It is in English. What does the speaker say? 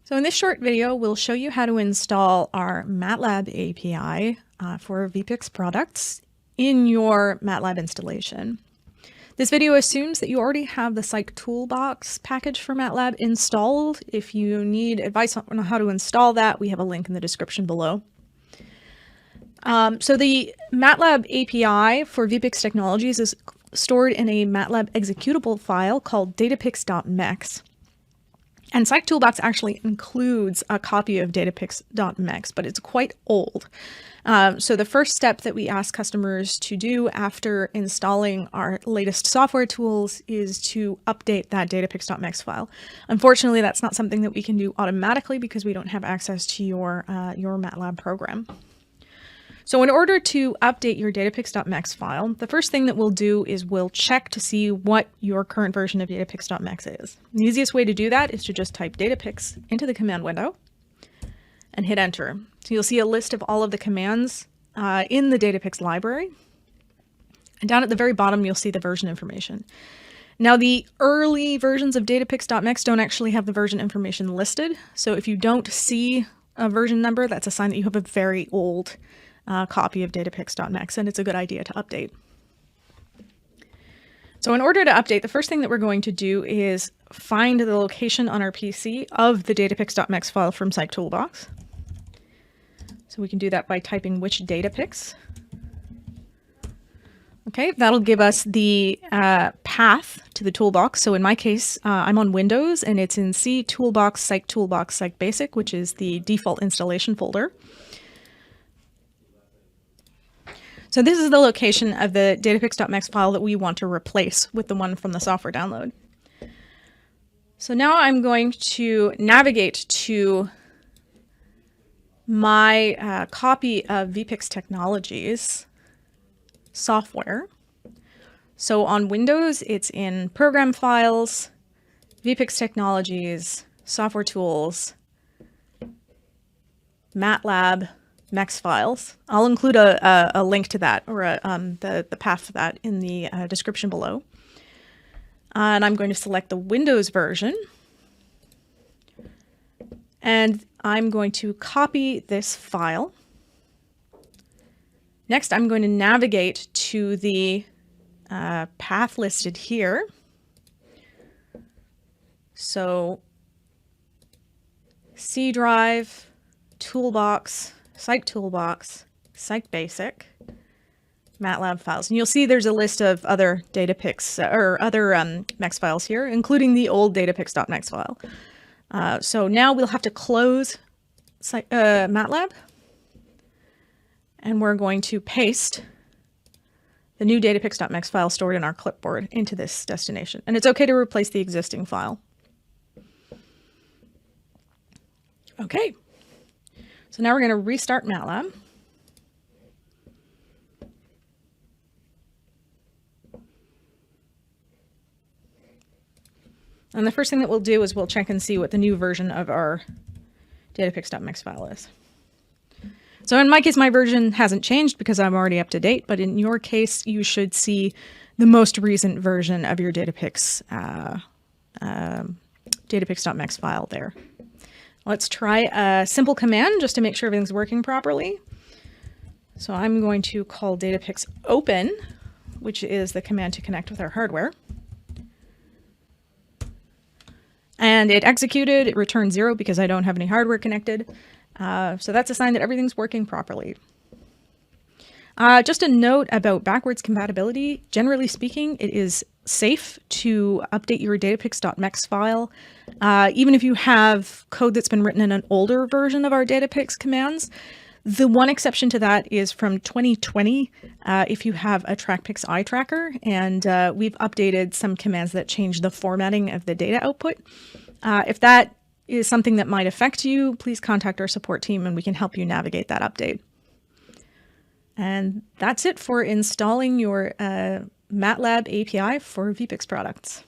So in this short video, we'll show you how to install our MATLAB API for VPixx Products in your MATLAB installation. This video assumes that you already have the Psych Toolbox package for MATLAB installed. If you need advice on how to install that, we have a link in the description below. So the MATLAB API for VPixx Technologies is stored in a MATLAB executable file called Datapixx.mex. And Psych Toolbox actually includes a copy of Datapixx.mex, but it's quite old. So the first step that we ask customers to do after installing our latest software tools is to update that Datapixx.mex file. Unfortunately, that's not something that we can do automatically because we don't have access to your MATLAB program. So in order to update your Datapixx.mex file, the first thing that we'll do is we'll check to see what your current version of Datapixx.mex is. The easiest way to do that is to just type Datapixx into the command window and hit enter. So you'll see a list of all of the commands in the Datapixx library. And down at the very bottom, you'll see the version information. Now, the early versions of Datapixx.mex don't actually have the version information listed. So if you don't see a version number, that's a sign that you have a very old copy of Datapixx.mex, and it's a good idea to update. So in order to update, the first thing that we're going to do is find the location on our PC of the Datapixx.mex file from Psych Toolbox. So we can do that by typing which Datapixx. Okay, that'll give us the path to the toolbox. So in my case, I'm on Windows, and it's in C, Toolbox, Psych Toolbox, Psych Basic, which is the default installation folder. So this is the location of the Datapixx.mex file that we want to replace with the one from the software download. So now I'm going to navigate to my copy of VPixx Technologies software. So on Windows, it's in Program Files, VPixx Technologies, Software Tools, MATLAB, mexfiles. I'll include a link to that, or the path to that in the description below. And I'm going to select the Windows version. And I'm going to copy this file. Next, I'm going to navigate to the path listed here. So C drive, Toolbox, Psych Toolbox, Psych Basic, MATLAB files. And you'll see there's a list of other Datapixx or other mex files here, including the old Datapixx.mex file. So now we'll have to close MATLAB, and we're going to paste the new Datapixx.mex file stored in our clipboard into this destination. And it's okay to replace the existing file. Okay. So now we're going to restart MATLAB. And the first thing that we'll do is we'll check and see what the new version of our Datapixx.mex file is. So in my case, my version hasn't changed because I'm already up to date, but in your case, you should see the most recent version of your Datapixx.mex file there. Let's try a simple command just to make sure everything's working properly. So I'm going to call Datapixx open, which is the command to connect with our hardware. And it executed, it returned 0 because I don't have any hardware connected. So that's a sign that everything's working properly. Just a note about backwards compatibility. Generally speaking, it is safe to update your Datapixx.mex file, even if you have code that's been written in an older version of our Datapixx commands. The one exception to that is from 2020, if you have a TrackPixx eye tracker, and we've updated some commands that change the formatting of the data output. If that is something that might affect you, please contact our support team and we can help you navigate that update. And that's it for installing your MATLAB API for VPixx Products.